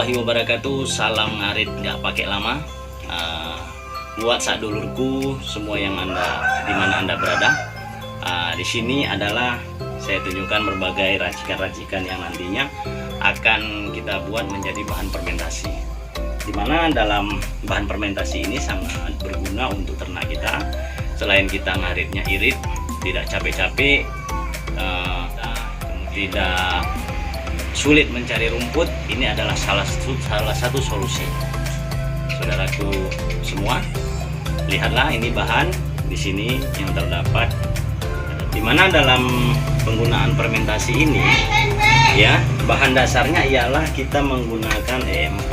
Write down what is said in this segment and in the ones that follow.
warahmatullahi wabarakatuh. Salam ngarit nggak pakai lama. Buat sak dulurku semua yang di mana anda berada. Di sini adalah saya tunjukkan berbagai racikan-racikan yang nantinya akan kita buat menjadi bahan fermentasi. Dimana dalam bahan fermentasi ini sangat berguna untuk ternak kita. Selain kita ngaritnya irit, tidak capek-capek, tidak sulit mencari rumput, ini adalah salah satu solusi. Saudaraku semua, lihatlah ini bahan di sini yang terdapat. Dimana dalam penggunaan fermentasi ini, ya, bahan dasarnya ialah kita menggunakan E4.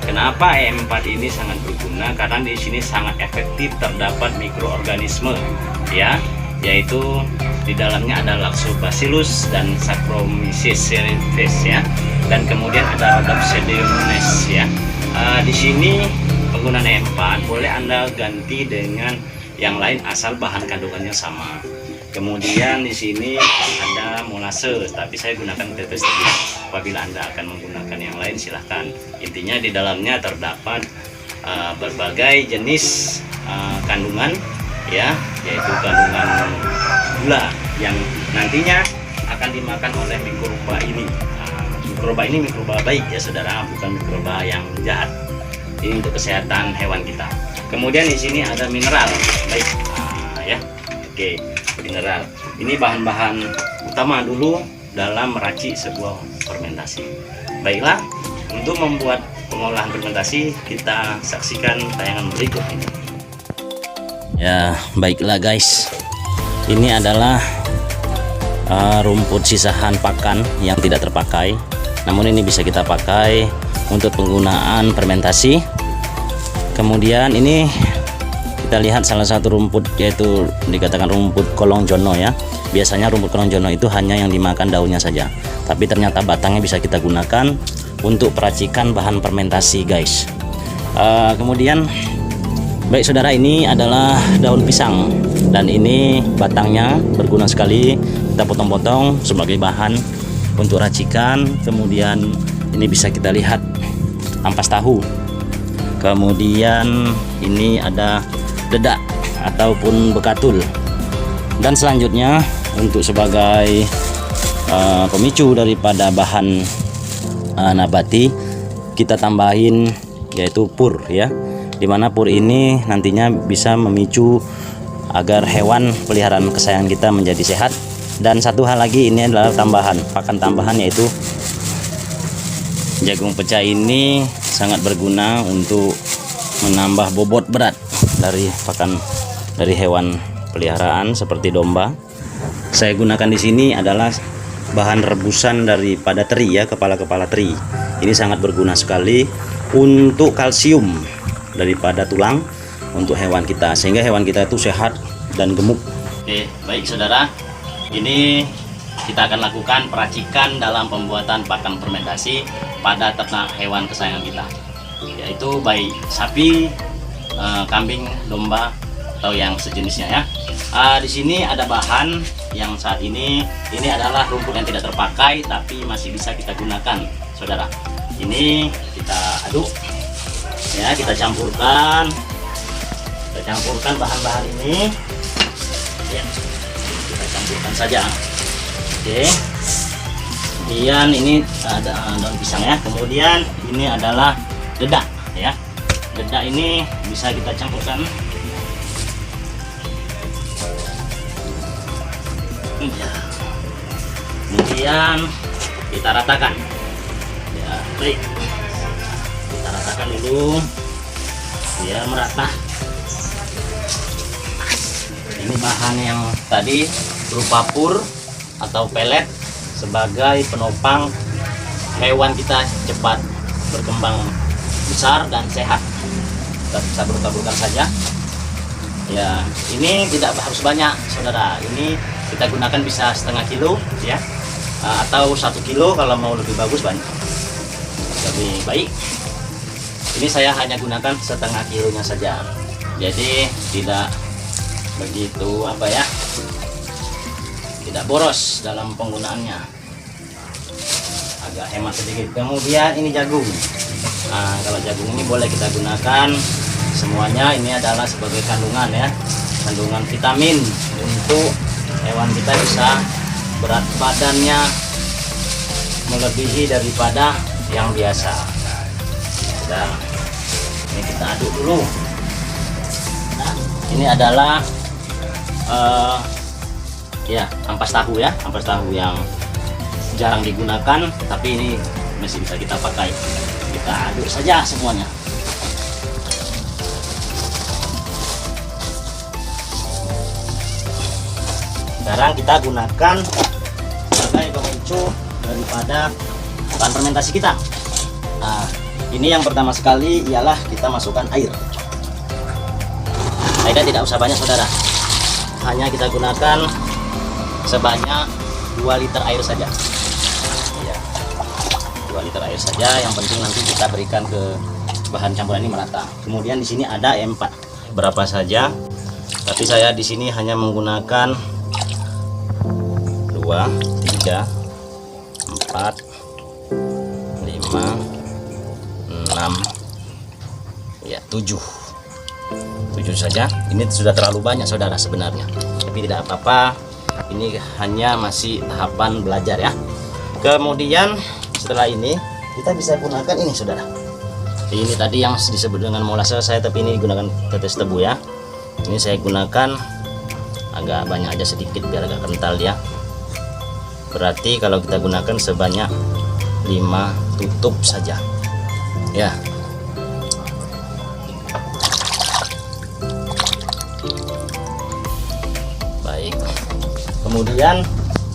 Kenapa E4 ini sangat berguna? Karena di sini sangat efektif terdapat mikroorganisme, ya, yaitu di dalamnya ada Lactobacillus dan Saccharomyces cerevisiae, ya, dan kemudian ada Rhodopseudomonas, ya. Di sini penggunaan E4 boleh Anda ganti dengan yang lain asal bahan kandungannya sama. Kemudian di sini ada molase, tapi saya gunakan tetes tadi. Apabila Anda akan menggunakan yang lain silahkan. Intinya di dalamnya terdapat berbagai jenis kandungan, ya, yaitu kandungan gula yang nantinya akan dimakan oleh mikroba ini. Mikroba ini mikroba baik, ya saudara, bukan mikroba yang jahat. Ini untuk kesehatan hewan kita. Kemudian di sini ada mineral, baik, ya, oke, mineral. Ini bahan-bahan utama dulu dalam meracik sebuah fermentasi. Baiklah, untuk membuat pengolahan fermentasi kita saksikan tayangan berikut ini. Ya, baiklah guys. Ini adalah rumput sisahan pakan yang tidak terpakai. Namun ini bisa kita pakai untuk penggunaan fermentasi. Kemudian ini kita lihat salah satu rumput, yaitu dikatakan rumput kolong jono, ya. Biasanya rumput kolong jono itu hanya yang dimakan daunnya saja. Tapi ternyata batangnya bisa kita gunakan untuk peracikan bahan fermentasi, guys. Kemudian baik saudara, ini adalah daun pisang dan ini batangnya berguna sekali. Kita potong-potong sebagai bahan untuk racikan. Kemudian ini bisa kita lihat ampas tahu. Kemudian ini ada dedak ataupun bekatul. Dan selanjutnya untuk sebagai pemicu daripada bahan nabati, kita tambahin yaitu pur, ya. Dimana pur ini nantinya bisa memicu agar hewan peliharaan kesayangan kita menjadi sehat. Dan satu hal lagi, ini adalah tambahan, pakan tambahan, yaitu jagung pecah. Ini sangat berguna untuk menambah bobot berat dari pakan dari hewan peliharaan seperti domba. Saya gunakan di sini adalah bahan rebusan daripada teri, ya, kepala-kepala teri. Ini sangat berguna sekali untuk kalsium daripada tulang untuk hewan kita, sehingga hewan kita itu sehat dan gemuk. Oke, baik saudara, ini kita akan lakukan peracikan dalam pembuatan pakan fermentasi pada ternak hewan kesayangan kita, yaitu baik sapi, kambing, domba, atau yang sejenisnya, ya. Di sini ada bahan yang saat ini adalah rumput yang tidak terpakai tapi masih bisa kita gunakan, saudara. Ini kita aduk, ya, kita campurkan bahan-bahan ini, ya, kita campurkan saja. Oke, kemudian ini ada daun pisang, ya. Kemudian ini adalah dedak, ya. Dedak ini bisa kita campurkan, ya. Kemudian kita ratakan, ya, baik, kita ratakan dulu biar merata. Ini bahan yang tadi berupa pur atau pelet sebagai penopang hewan kita cepat berkembang besar dan sehat. Kita bisa bertabur-taburkan saja, ya. Ini tidak harus banyak, saudara. Ini kita gunakan bisa setengah kilo, ya, atau 1 kilo kalau mau lebih bagus, banyak lebih baik. Ini saya hanya gunakan setengah kilonya saja, jadi tidak begitu tidak boros dalam penggunaannya, agak hemat sedikit. Kemudian ini jagung, Nah, kalau jagung ini boleh kita gunakan semuanya. Ini adalah sebagai kandungan ya, kandungan vitamin untuk hewan kita bisa berat badannya melebihi daripada yang biasa. Nah, ini kita aduk dulu. Nah, ini adalah ya ampas tahu ya, ampas tahu yang jarang digunakan, tapi ini masih bisa kita pakai. Kita aduk saja semuanya. Sekarang kita gunakan sebagai pemicu daripada bahan fermentasi kita. Nah, ini yang pertama sekali ialah kita masukkan air. Airnya tidak usah banyak saudara, hanya kita gunakan sebanyak 2 liter air saja ya, 2 liter air saja. Yang penting nanti kita berikan ke bahan campuran ini merata. Kemudian di sini ada E4 berapa saja, tapi saya di sini hanya menggunakan 2, 3, 4, 5, 6 ya 7 saja. Ini sudah terlalu banyak saudara sebenarnya, tapi tidak apa-apa, ini hanya masih tahapan belajar ya. Kemudian setelah ini kita bisa gunakan ini saudara, ini tadi yang disebut dengan molase saya, tapi ini gunakan tetes tebu ya. Ini saya gunakan agak banyak aja, sedikit biar agak kental ya. Berarti kalau kita gunakan sebanyak 5 tutup saja ya. Baik, kemudian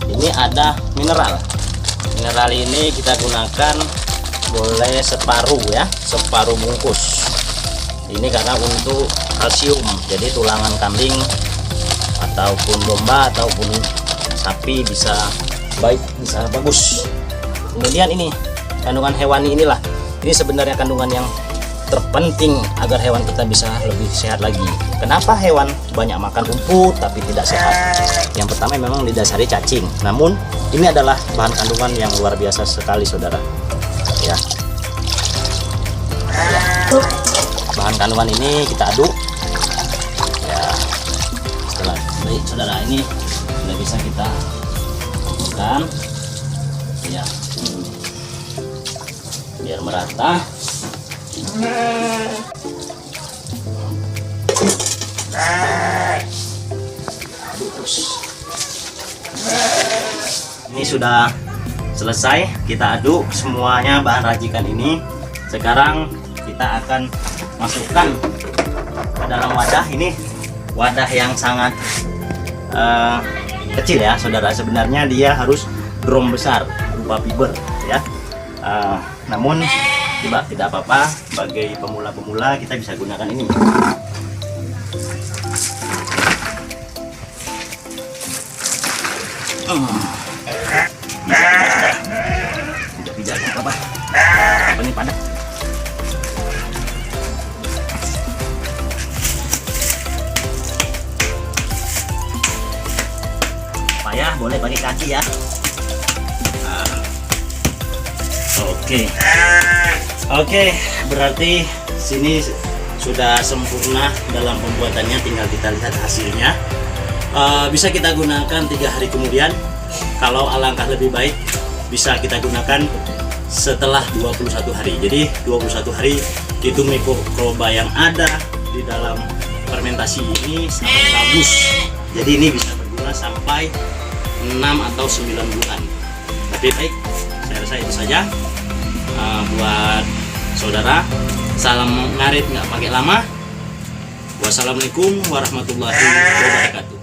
ini ada mineral. Mineral ini kita gunakan boleh separuh ya, separuh bungkus. Ini karena untuk kalsium, jadi tulangan kambing ataupun domba ataupun sapi bisa baik, bisa bagus. Kemudian ini kandungan hewani inilah, ini sebenarnya kandungan yang terpenting agar hewan kita bisa lebih sehat lagi. Kenapa hewan banyak makan rumput tapi tidak sehat? Yang pertama memang didasari cacing, namun ini adalah bahan kandungan yang luar biasa sekali saudara ya. Bahan kandungan ini kita aduk ya. Setelah baik saudara, ini sudah bisa kita masukkan ya, biar merata. Ini sudah selesai kita aduk semuanya bahan racikan ini. Sekarang kita akan masukkan ke dalam wadah. Ini wadah yang sangat kecil ya saudara, sebenarnya dia harus drum besar berupa fiber ya. Namun tidak apa-apa, sebagai pemula-pemula kita bisa gunakan ini. Tidak apa-apa. Apa ini padat? Payah boleh pakai kaki ya. Oke, berarti sini sudah sempurna dalam pembuatannya, tinggal kita lihat hasilnya. Bisa kita gunakan 3 hari kemudian. Kalau alangkah lebih baik bisa kita gunakan setelah 21 hari. Jadi 21 hari itu mikroba yang ada di dalam fermentasi ini sangat bagus. Jadi ini bisa berguna sampai 6 atau 9 bulan. Tapi baik, saya rasa itu saja. Buat saudara, salam ngarit nggak pakai lama. Wassalamualaikum warahmatullahi wabarakatuh.